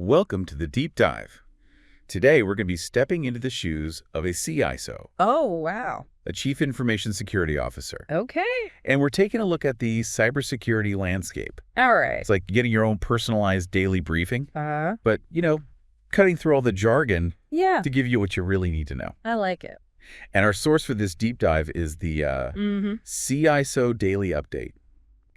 Welcome to the Deep Dive. Today, we're going to be stepping into the shoes of a CISO, Oh, wow. a Chief Information Security Officer. Okay. And we're taking a look at the cybersecurity landscape. All right. It's like getting your own personalized daily briefing, Uh-huh. but, cutting through all the jargon Yeah, to give you what you really need to know. I like it. And our source for this deep dive is the CISO Daily Update,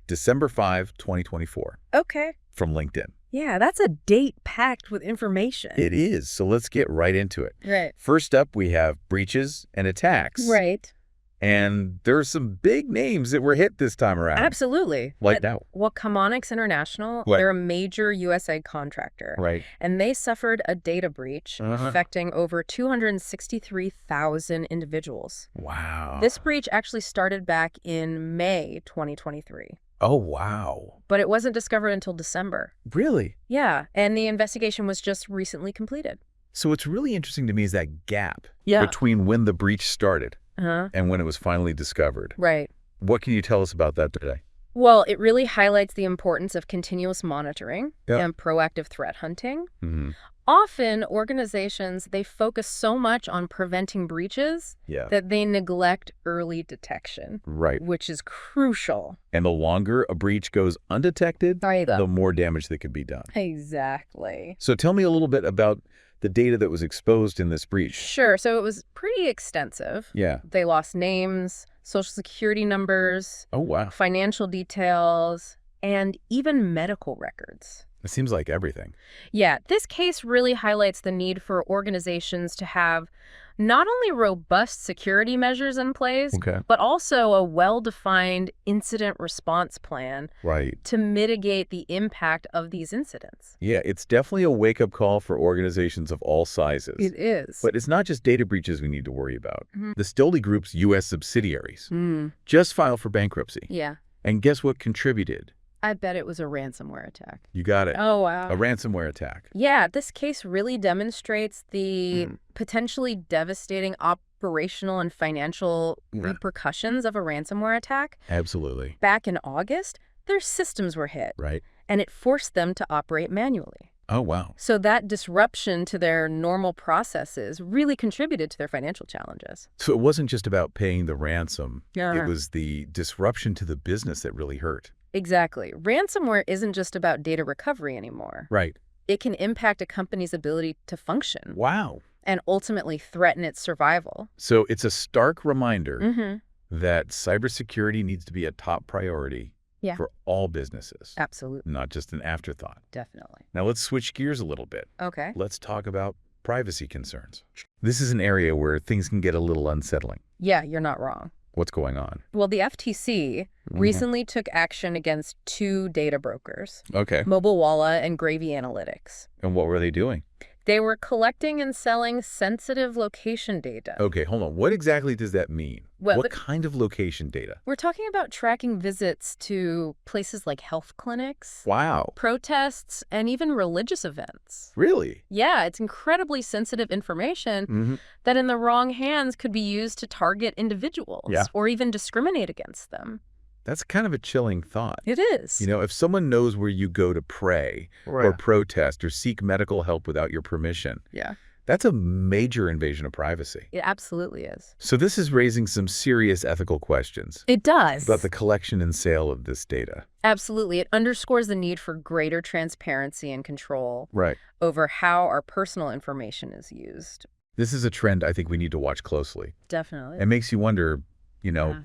December 5, 2024, Okay. from LinkedIn. Yeah, that's a date packed with information. It is, so let's get right into it. Right. First up, we have breaches and attacks. Right. And there's some big names that were hit this time around. Absolutely. Like now. Well, Chemonics International, What? they're a major USA contractor. Right. And they suffered a data breach affecting over 263,000 individuals. Wow. This breach actually started back in May 2023. Oh, wow. But it wasn't discovered until December. Really? Yeah, and the investigation was just recently completed. So what's really interesting to me is that gap Yeah. between when the breach started Uh-huh. and when it was finally discovered. Right. What can you tell us about that today? Well, it really highlights the importance of continuous monitoring Yep. and proactive threat hunting. Mm-hmm. Often, organizations, they focus so much on preventing breaches Yeah. that they neglect early detection, Right. which is crucial. And the longer a breach goes undetected, There you go. the more damage that could be done. Exactly. So tell me a little bit about the data that was exposed in this breach. Sure. So it was pretty extensive. Yeah. They lost names, social security numbers, Oh, wow. financial details, and even medical records. It seems like everything. Yeah, this case really highlights the need for organizations to have not only robust security measures in place, Okay. but also a well-defined incident response plan Right. to mitigate the impact of these incidents. Yeah, it's definitely a wake-up call for organizations of all sizes. It is. But it's not just data breaches we need to worry about. Mhm. The Stoli Group's U.S. subsidiaries Mm, just filed for bankruptcy. yeah, And guess what contributed? I bet it was a ransomware attack. You got it. Oh, wow. A ransomware attack. Yeah, this case really demonstrates the potentially devastating operational and financial Yeah. repercussions of a ransomware attack. Absolutely. Back in August, their systems were hit, Right. and it forced them to operate manually. Oh, wow. So that disruption to their normal processes really contributed to their financial challenges. So it wasn't just about paying the ransom. Yeah. It was the disruption to the business that really hurt. Exactly. Ransomware isn't just about data recovery anymore. Right. It can impact a company's ability to function Wow. and ultimately threaten its survival. So it's a stark reminder Mm-hmm. that cybersecurity needs to be a top priority Yeah. for all businesses, Absolutely. not just an afterthought. Definitely. Now let's switch gears a little bit. Okay. Let's talk about privacy concerns. This is an area where things can get a little unsettling. Yeah, you're not wrong. What's going on? Well, the FTC recently took action against two data brokers, Okay. Mobilewalla and Gravy Analytics. And what were they doing? They were collecting and selling sensitive location data. Okay, hold on. What exactly does that mean? Well, What kind of location data? We're talking about tracking visits to places like health clinics, Wow. protests, and even religious events. Really? Yeah, it's incredibly sensitive information that in the wrong hands could be used to target individuals Yeah. or even discriminate against them. That's kind of a chilling thought. It is. If someone knows where you go to pray or protest or seek medical help without your permission, Yeah, that's a major invasion of privacy. it absolutely is. So this is raising some serious ethical questions It does. about the collection and sale of this data. Absolutely. It underscores the need for greater transparency and control Right. over how our personal information is used. This is a trend I think we need to watch closely. Definitely. It makes you wonder, Yeah.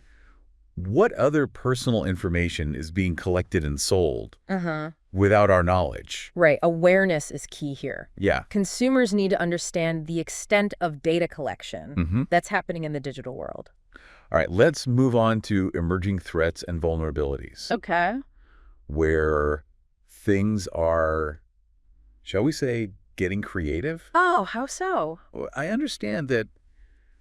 what other personal information is being collected and sold Uh-huh. without our knowledge? Right. Awareness is key here. Yeah. Consumers need to understand the extent of data collection that's happening in the digital world. All right, let's move on to emerging threats and vulnerabilities, Okay. where things are, shall we say, getting creative. Oh, how so? Well, I understand that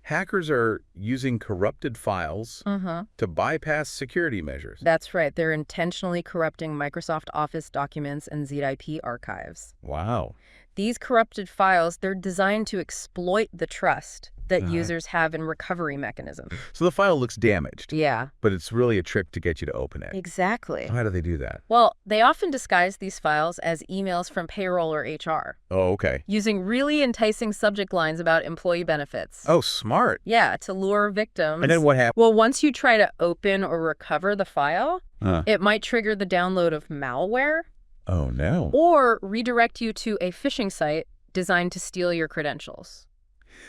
hackers are using corrupted files Uh-huh. to bypass security measures. That's right. They're intentionally corrupting Microsoft Office documents and ZIP archives. Wow. These corrupted files, they're designed to exploit the trust that All right. users have in recovery mechanisms. So the file looks damaged, Yeah, but it's really a trick to get you to open it. exactly. How do they do that? Well, they often disguise these files as emails from payroll or HR, Oh, okay. using really enticing subject lines about employee benefits. Oh, smart. Yeah, to lure victims. And then what happens? Well, once you try to open or recover the file, Huh. it might trigger the download of malware Oh, no. or redirect you to a phishing site designed to steal your credentials.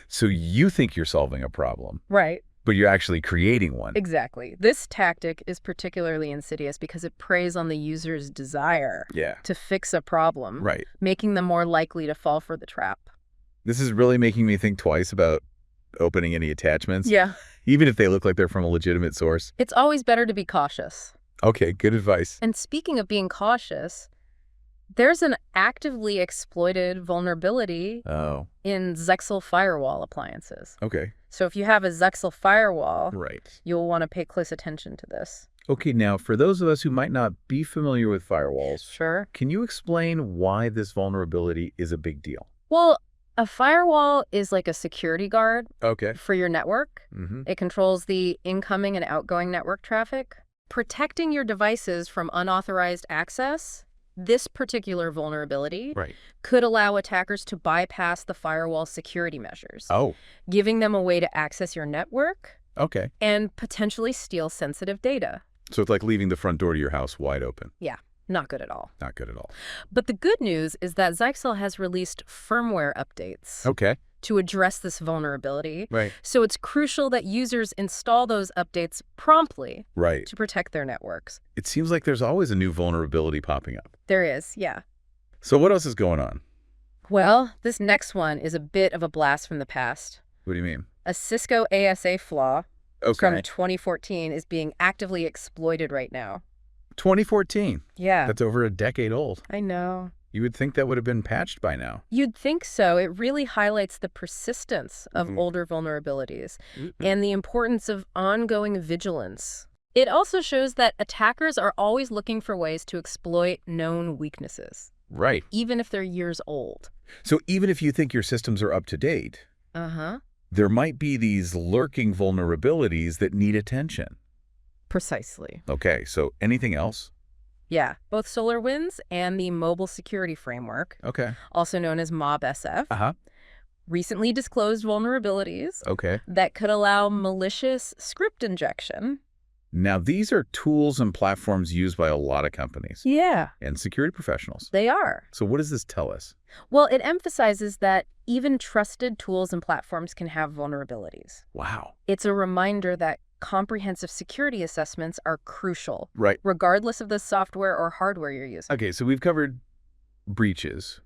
So you think you're solving a problem, Right. but you're actually creating one. Exactly. This tactic is particularly insidious because it preys on the user's desire Yeah. to fix a problem, Right. making them more likely to fall for the trap. This is really making me think twice about opening any attachments, Yeah. even if they look like they're from a legitimate source. It's always better to be cautious. Okay, good advice. And speaking of being cautious, there's an actively exploited vulnerability Oh, in Zyxel firewall appliances. okay. So if you have a Zyxel firewall, Right. you'll want to pay close attention to this. Okay, now for those of us who might not be familiar with firewalls, Sure. can you explain why this vulnerability is a big deal? Well, a firewall is like a security guard Okay. for your network. Mm-hmm. It controls the incoming and outgoing network traffic, protecting your devices from unauthorized access. This particular vulnerability Right. could allow attackers to bypass the firewall security measures, Oh, giving them a way to access your network okay. and potentially steal sensitive data. So it's like leaving the front door to your house wide open. Yeah, not good at all. Not good at all. But the good news is that Zyxel has released firmware updates Okay. to address this vulnerability. Right. So it's crucial that users install those updates promptly Right. to protect their networks. It seems like there's always a new vulnerability popping up. There is, yeah. So what else is going on? Well, this next one is a bit of a blast from the past. What do you mean? A Cisco ASA flaw from Okay. 2014 is being actively exploited right now. 2014. Yeah, That's over a decade old. I know. You would think that would have been patched by now. You'd think so. It really highlights the persistence of Mhm. older vulnerabilities and the importance of ongoing vigilance. It also shows that attackers are always looking for ways to exploit known weaknesses, Right. even if they're years old. So even if you think your systems are up to date, Uh-huh. there might be these lurking vulnerabilities that need attention. Precisely. Okay, so anything else? Yeah, both SolarWinds and the Mobile Security Framework, Okay. also known as MobSF, Uh-huh. recently disclosed vulnerabilities Okay. that could allow malicious script injection. Now, these are tools and platforms used by a lot of companies Yeah, and security professionals. they are. So what does this tell us? Well, it emphasizes that even trusted tools and platforms can have vulnerabilities. Wow. It's a reminder that comprehensive security assessments are crucial, Right. regardless of the software or hardware you're using. Okay, so we've covered breaches,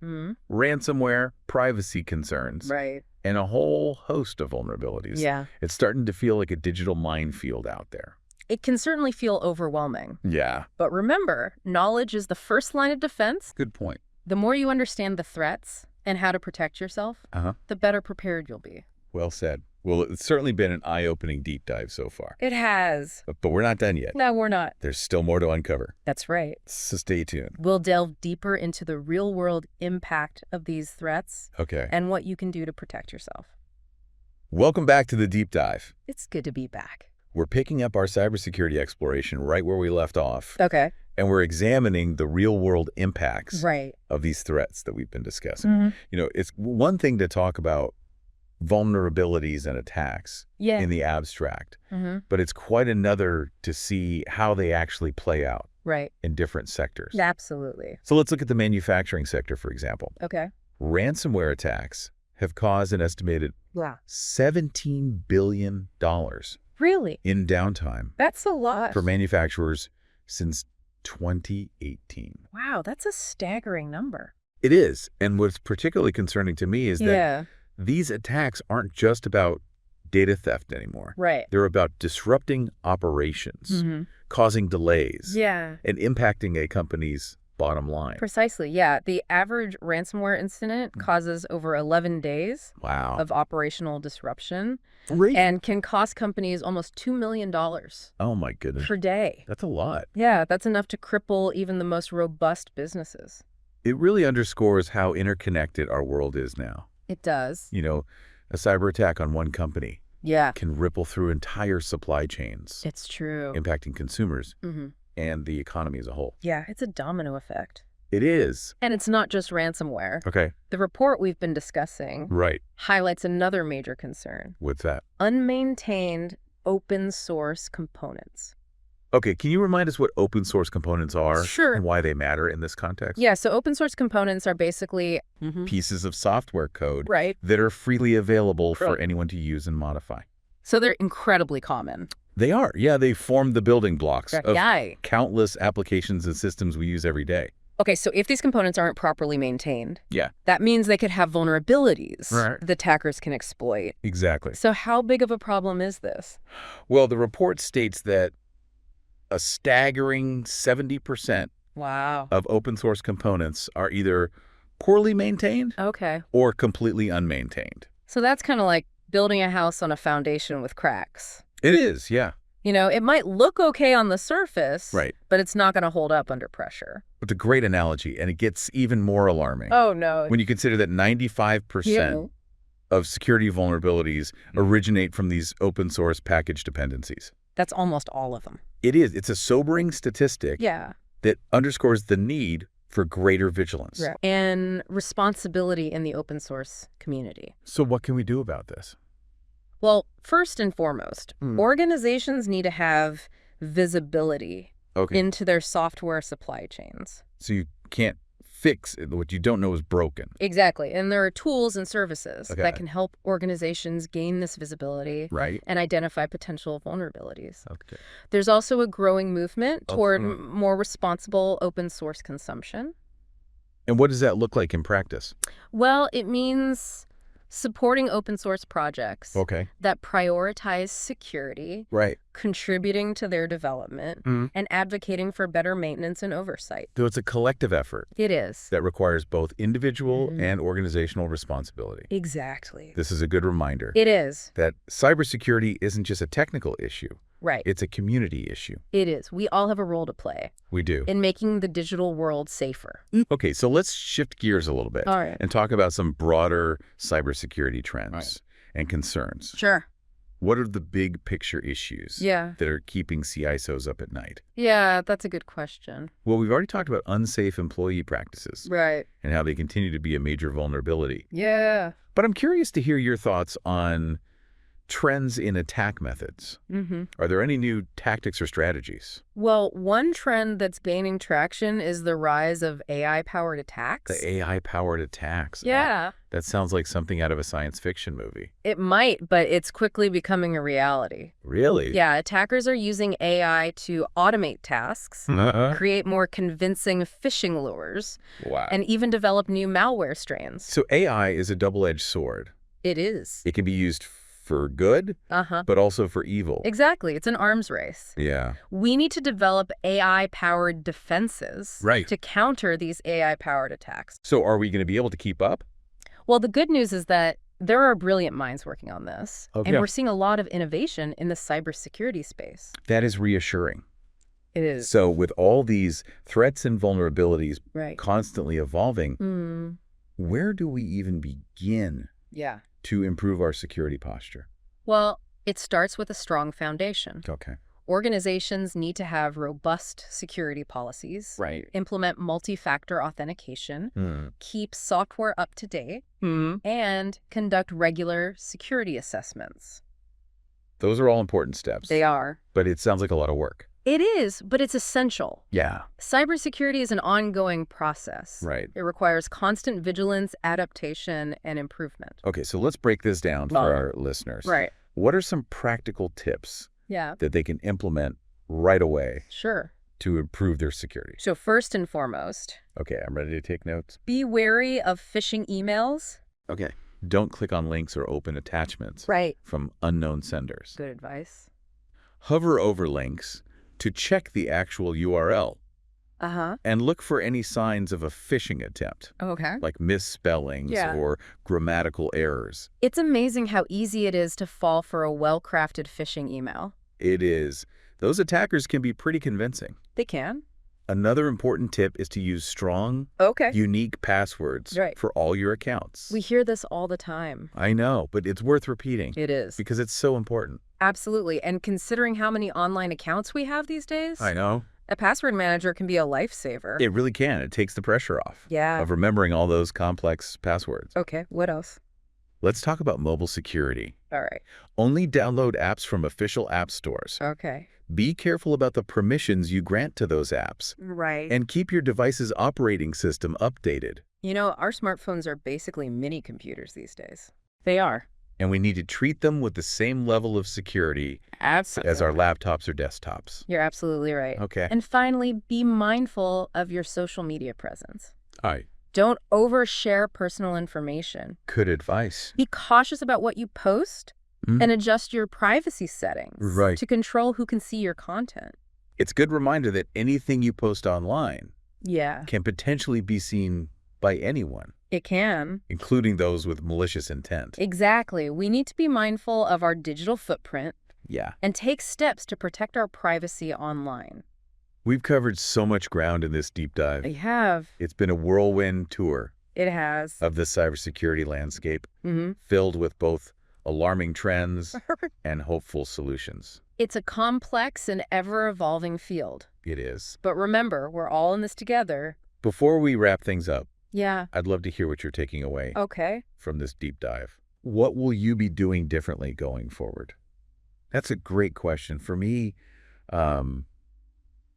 ransomware, privacy concerns, Right. and a whole host of vulnerabilities. Yeah. It's starting to feel like a digital minefield out there. It can certainly feel overwhelming. Yeah. But remember, knowledge is the first line of defense. Good point. The more you understand the threats and how to protect yourself, Uh-huh. the better prepared you'll be. Well said. Well, it's certainly been an eye-opening deep dive so far. It has. But we're not done yet. No, we're not. There's still more to uncover. That's right. So stay tuned. We'll delve deeper into the real-world impact of these threats Okay. and what you can do to protect yourself. Welcome back to the deep dive. It's good to be back. We're picking up our cybersecurity exploration right where we left off, Okay. and we're examining the real-world impacts Right. of these threats that we've been discussing. You know, it's one thing to talk about vulnerabilities and attacks Yeah. in the abstract, but it's quite another to see how they actually play out Right. in different sectors. Absolutely. So let's look at the manufacturing sector, for example. Okay. Ransomware attacks have caused an estimated Yeah. $17 billion Really? in downtime That's a lot. for manufacturers since 2018. Wow, that's a staggering number. It is. And what's particularly concerning to me is that Yeah. these attacks aren't just about data theft anymore. Right. They're about disrupting operations, causing delays, Yeah. and impacting a company's bottom line. Precisely. Yeah. The average ransomware incident causes over 11 days Wow. of operational disruption Great. and can cost companies almost $2 million Oh, my goodness. per day. That's a lot. Yeah, that's enough to cripple even the most robust businesses. It really underscores how interconnected our world is now. It does. You know, A cyber attack on one company Yeah, can ripple through entire supply chains, it's true. impacting consumers Mm-hmm. and the economy as a whole. Yeah, it's a domino effect. It is. And it's not just ransomware. Okay. The report we've been discussing Right. highlights another major concern: What's that? unmaintained open source components. Okay, can you remind us what open source components are Sure. and why they matter in this context? Yeah, so open source components are basically Pieces of software code right. that are freely available for Right. anyone to use and modify. So they're incredibly common. They are. Yeah, they form the building blocks of Yeah. countless applications and systems we use every day. Okay, so if these components aren't properly maintained, Yeah. that means they could have vulnerabilities Right. the attackers can exploit. Exactly. So how big of a problem is this? Well, the report states that a staggering 70% Wow. of open source components are either poorly maintained Okay. or completely unmaintained. So that's kind of like building a house on a foundation with cracks. It is, yeah. You know, it might look okay on the surface, Right. but it's not going to hold up under pressure. It's a great analogy, and it gets even more alarming Oh, no. when you consider that 95% of security vulnerabilities originate from these open source package dependencies. That's almost all of them. It is. It's a sobering statistic Yeah. that underscores the need for greater vigilance. Right. And responsibility in the open source community. So what can we do about this? Well, first and foremost, organizations need to have visibility Okay. into their software supply chains. So you can't fix what you don't know is broken. Exactly. And there are tools and services Okay. that can help organizations gain this visibility Right? and identify potential vulnerabilities. Okay. There's also a growing movement toward Okay. more responsible open source consumption. And what does that look like in practice? Well, it means supporting open source projects Okay. that prioritize security, Right. contributing to their development, Mhm. and advocating for better maintenance and oversight. So it's a collective effort It is. that requires both individual and organizational responsibility. Exactly. This is a good reminder It is. that cybersecurity isn't just a technical issue. Right. It's a community issue. It is. We all have a role to play We do. in making the digital world safer. Okay, so let's shift gears a little bit All right. and talk about some broader cybersecurity trends and concerns. Sure. What are the big picture issues Yeah. that are keeping CISOs up at night? Yeah, that's a good question. Well, we've already talked about unsafe employee practices Right. and how they continue to be a major vulnerability. Yeah. But I'm curious to hear your thoughts on trends in attack methods. Mm-hmm. Are there any new tactics or strategies? Well, one trend that's gaining traction is the rise of AI-powered attacks. The AI-powered attacks. Yeah. That sounds like something out of a science fiction movie. It might, but it's quickly becoming a reality. Really? Yeah, attackers are using AI to automate tasks, create more convincing phishing lures, Wow. and even develop new malware strains. So AI is a double-edged sword. It is. It can be used for good, Uh-huh. but also for evil. Exactly. It's an arms race. Yeah. We need to develop AI-powered defenses Right. to counter these AI-powered attacks. So are we going to be able to keep up? Well, the good news is that there are brilliant minds working on this, Oh, and yeah. we're seeing a lot of innovation in the cybersecurity space. That is reassuring. It is. So with all these threats and vulnerabilities Right. constantly evolving, Mm, where do we even begin yeah. to improve our security posture? Well, it starts with a strong foundation. Okay. Organizations need to have robust security policies, Right. implement multi-factor authentication, keep software up to date, and conduct regular security assessments. Those are all important steps. They are. But it sounds like a lot of work. It is, but it's essential. Yeah. Cybersecurity is an ongoing process. Right. It requires constant vigilance, adaptation, and improvement. Okay, so let's break this down for our listeners. Right. What are some practical tips Yeah. that they can implement right away Sure. to improve their security? So first and foremost, Okay, I'm ready to take notes. be wary of phishing emails. Okay. Don't click on links or open attachments Right. from unknown senders. Good advice. Hover over links to check the actual URL Uh-huh. and look for any signs of a phishing attempt, Okay. like misspellings Yeah. or grammatical errors. It's amazing how easy it is to fall for a well-crafted phishing email. It is. Those attackers can be pretty convincing. They can. Another important tip is to use strong, Okay. unique passwords Right. for all your accounts. We hear this all the time. I know, but it's worth repeating It is. because it's so important. Absolutely. And considering how many online accounts we have these days, I know. a password manager can be a lifesaver. It really can. It takes the pressure off Yeah. of remembering all those complex passwords. Okay, what else? Let's talk about mobile security. All right. Only download apps from official app stores. Okay. Be careful about the permissions you grant to those apps. Right. And keep your device's operating system updated. You know, our smartphones are basically mini computers these days. They are. And we need to treat them with the same level of security Absolutely. as our laptops or desktops. You're absolutely right. Okay. And finally, be mindful of your social media presence. I Don't overshare personal information. Good advice. Be cautious about what you post and adjust your privacy settings Right. to control who can see your content. It's a good reminder that anything you post online Yeah, can potentially be seen by anyone, it can. including those with malicious intent. Exactly. We need to be mindful of our digital footprint Yeah. and take steps to protect our privacy online. We've covered so much ground in this deep dive. We have. It's been a whirlwind tour It has. of the cybersecurity landscape, Mm-hmm. filled with both alarming trends and hopeful solutions. It's a complex and ever-evolving field. It is. But remember, we're all in this together. Before we wrap things up, Yeah. I'd love to hear what you're taking away Okay. from this deep dive. What will you be doing differently going forward? That's a great question. For me,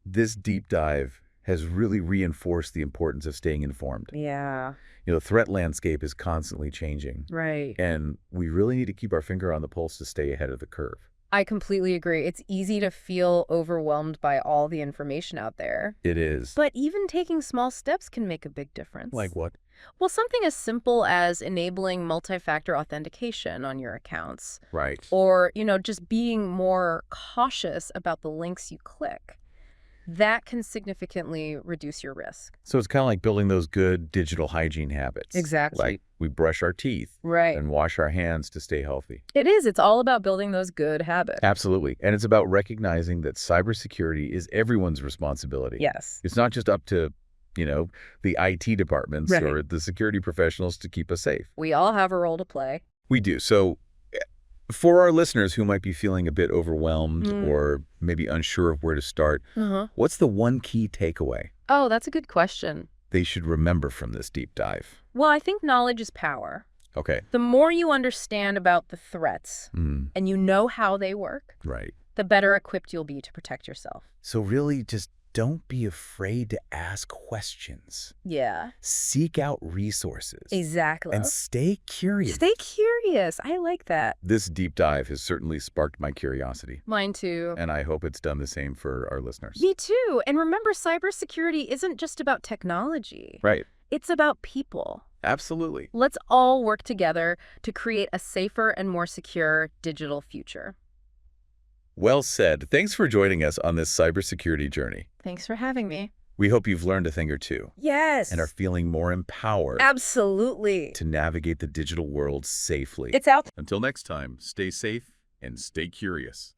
this deep dive has really reinforced the importance of staying informed. Yeah. You know, the threat landscape is constantly changing, Right. and we really need to keep our finger on the pulse to stay ahead of the curve. I completely agree. It's easy to feel overwhelmed by all the information out there. It is. But even taking small steps can make a big difference. Like what? Well, something as simple as enabling multi-factor authentication on your accounts. Right. Or, just being more cautious about the links you click. That can significantly reduce your risk. So it's kind of like building those good digital hygiene habits. Exactly. Like we brush our teeth Right. and wash our hands to stay healthy. It is. It's all about building those good habits. Absolutely. And it's about recognizing that cybersecurity is everyone's responsibility. Yes. It's not just up to, the IT departments Right. or the security professionals to keep us safe. We all have a role to play. We do. So for our listeners who might be feeling a bit overwhelmed or maybe unsure of where to start, what's the one key takeaway Oh, that's a good question. they should remember from this deep dive? Well, I think knowledge is power. Okay. The more you understand about the threats and you know how they work, Right. the better equipped you'll be to protect yourself. So really just don't be afraid to ask questions. Yeah, Seek out resources. exactly. And stay curious. Stay curious. I like that. This deep dive has certainly sparked my curiosity, Mine too. and I hope it's done the same for our listeners. Me too. And remember, cybersecurity isn't just about technology. Right. It's about people. Absolutely. Let's all work together to create a safer and more secure digital future. Well said. Thanks for joining us on this cybersecurity journey. Thanks for having me. We hope you've learned a thing or two Yes. and are feeling more empowered Absolutely. to navigate the digital world safely. It's out. Until next time, stay safe and stay curious.